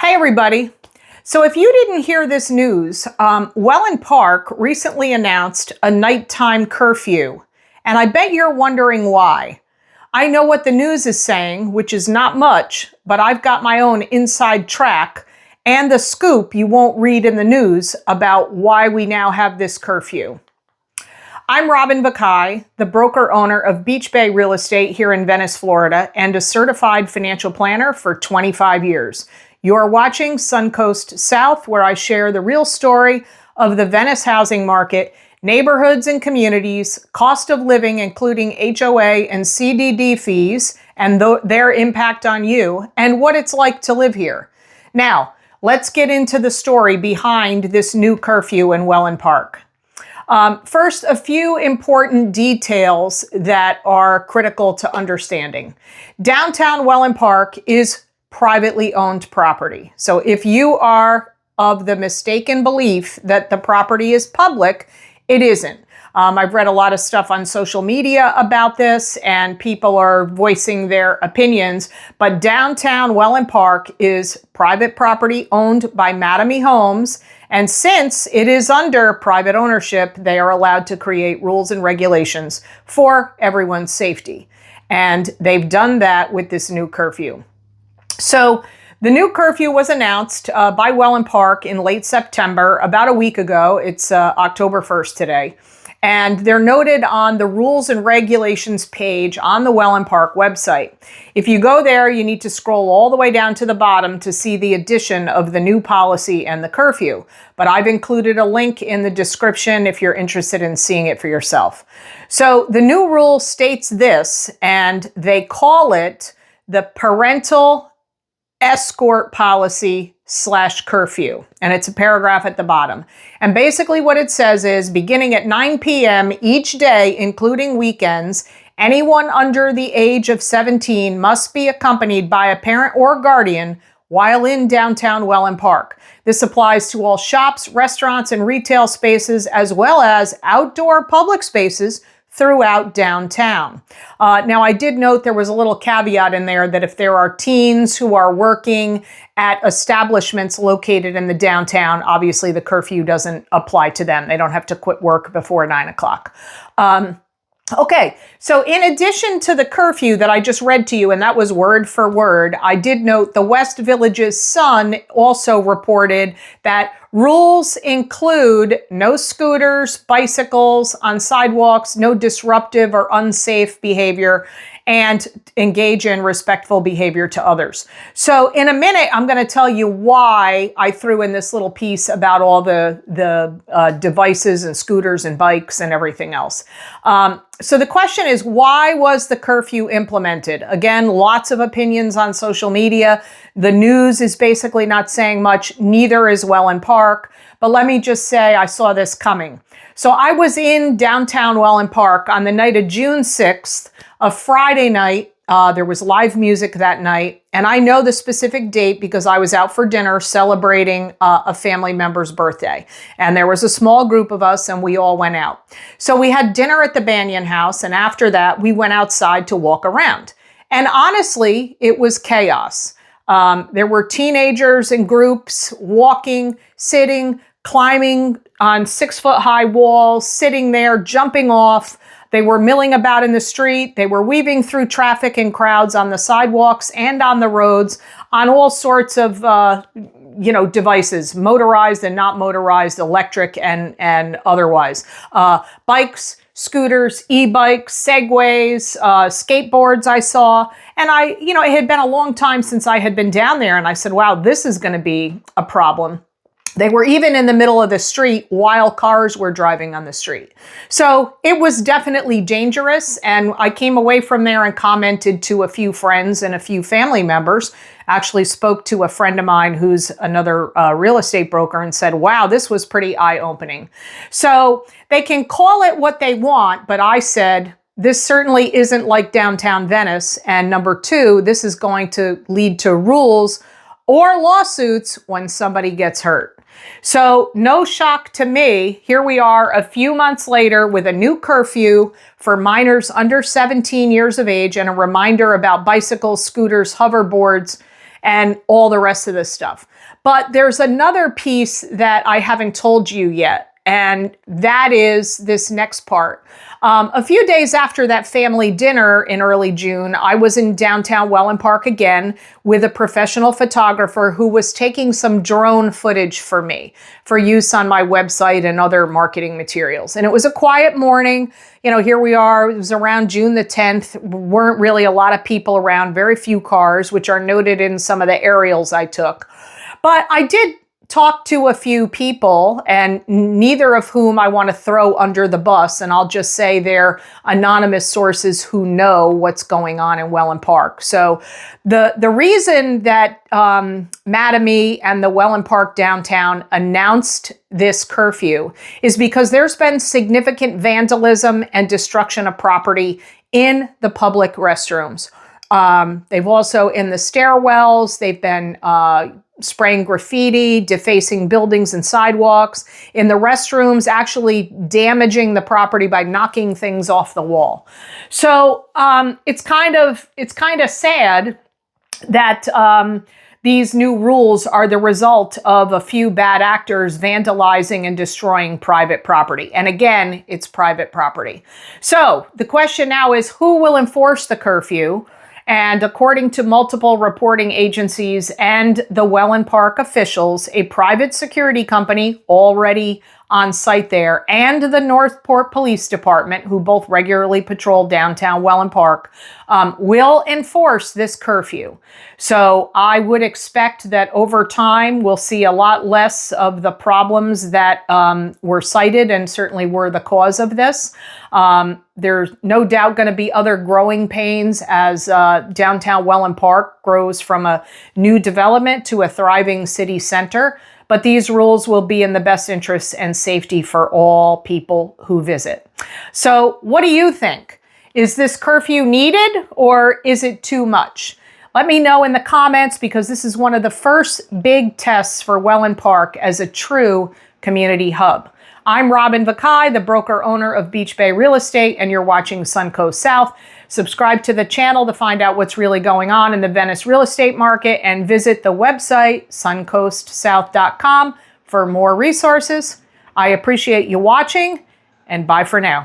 Hey everybody. So if you didn't hear this news, Wellen Park recently announced a nighttime curfew, and I bet you're wondering why. I know what the news is saying, which is not much, but I've got my own inside track and the scoop you won't read in the news about why we now have this curfew. I'm Robin Vakai, the broker owner of Beach Bay Real Estate here in Venice, Florida, and a certified financial planner for 25 years. You're watching Suncoast South, where I share the real story of the Venice housing market, neighborhoods and communities, cost of living, including HOA and CDD fees, and their impact on you, and what it's like to live here. Now, let's get into the story behind this new curfew in Wellen Park. First, a few important details that are critical to understanding. Downtown Wellen Park is privately owned property. So if you are of the mistaken belief that the property is public, it isn't. I've read a lot of stuff on social media about this, and people are voicing their opinions, but downtown Wellen Park is private property owned by Mattamy Homes, and since it is under private ownership, they are allowed to create rules and regulations for everyone's safety. And they've done that with this new curfew. So the new curfew was announced by Wellen Park in late September, about a week ago. It's October 1st today. And they're noted on the rules and regulations page on the Wellen Park website. If you go there, you need to scroll all the way down to the bottom to see the addition of the new policy and the curfew. But I've included a link in the description if you're interested in seeing it for yourself. So the new rule states this, and they call it the Parental Escort policy / curfew. And it's a paragraph at the bottom. And basically what it says is, beginning at 9 p.m. each day, including weekends, anyone under the age of 17 must be accompanied by a parent or guardian while in downtown Wellen Park. This applies to all shops, restaurants, and retail spaces, as well as outdoor public spaces throughout downtown. Now, I did note there was a little caveat in there that if there are teens who are working at establishments located in the downtown, obviously the curfew doesn't apply to them. They don't have to quit work before 9 o'clock. Okay, so in addition to the curfew that I just read to you, and that was word for word, I did note the West Village's Sun also reported that rules include no scooters, bicycles on sidewalks, no disruptive or unsafe behavior, and engage in respectful behavior to others. So in a minute, I'm going to tell you why I threw in this little piece about all the devices and scooters and bikes and everything else. So the question is, why was the curfew implemented? Again, lots of opinions on social media. The news is basically not saying much, neither is Wellen Park. But let me just say I saw this coming. So I was in downtown Wellen Park on the night of June 6th, a Friday night. There was live music that night, and I know the specific date because I was out for dinner celebrating a family member's birthday. And there was a small group of us, and we all went out. So we had dinner at the Banyan House, and after that, we went outside to walk around. And honestly, it was chaos. There were teenagers in groups walking, sitting, climbing on 6-foot-high walls, sitting there, jumping off. They were milling about in the street. They were weaving through traffic and crowds on the sidewalks and on the roads on all sorts of, devices, motorized and not motorized, electric and otherwise. Bikes, scooters, e-bikes, segways, skateboards I saw. And it had been a long time since I had been down there. And I said, wow, this is going to be a problem. They were even in the middle of the street while cars were driving on the street. So it was definitely dangerous. And I came away from there and commented to a few friends and a few family members. Actually spoke to a friend of mine who's another real estate broker and said, wow, this was pretty eye-opening. So they can call it what they want, but I said, this certainly isn't like downtown Venice. And number two, this is going to lead to rules or lawsuits when somebody gets hurt. So no shock to me, here we are a few months later with a new curfew for minors under 17 years of age and a reminder about bicycles, scooters, hoverboards, and all the rest of this stuff. But there's another piece that I haven't told you yet, and that is this next part. A few days after that family dinner in early June, I was in downtown Wellen Park again with a professional photographer who was taking some drone footage for me for use on my website and other marketing materials. And it was a quiet morning. You know, here we are. It was around June the 10th. Weren't really a lot of people around, very few cars, which are noted in some of the aerials I took. But I did talk to a few people, and neither of whom I want to throw under the bus, and I'll just say they're anonymous sources who know what's going on in Wellen Park. So the reason that Mattamy and the Wellen Park downtown announced this curfew is because there's been significant vandalism and destruction of property in the public restrooms. They've also, in the stairwells, they've been spraying graffiti, defacing buildings and sidewalks. In the restrooms, actually damaging the property by knocking things off the wall. So it's kind of sad that these new rules are the result of a few bad actors vandalizing and destroying private property. And again, it's private property. So the question now is, who will enforce the curfew? And according to multiple reporting agencies and the Wellen Park officials, a private security company already on site there, and the Northport Police Department, who both regularly patrol downtown Wellen Park, will enforce this curfew. So I would expect that over time we'll see a lot less of the problems that were cited and certainly were the cause of this. There's no doubt going to be other growing pains as downtown Wellen Park grows from a new development to a thriving city center. But these rules will be in the best interests and safety for all people who visit. So what do you think? Is this curfew needed, or is it too much? Let me know in the comments, because this is one of the first big tests for Wellen Park as a true community hub. I'm Robin Vakai, the broker owner of Beach Bay Real Estate, and you're watching Suncoast South. Subscribe to the channel to find out what's really going on in the Venice real estate market, and visit the website suncoastsouth.com for more resources. I appreciate you watching, and bye for now.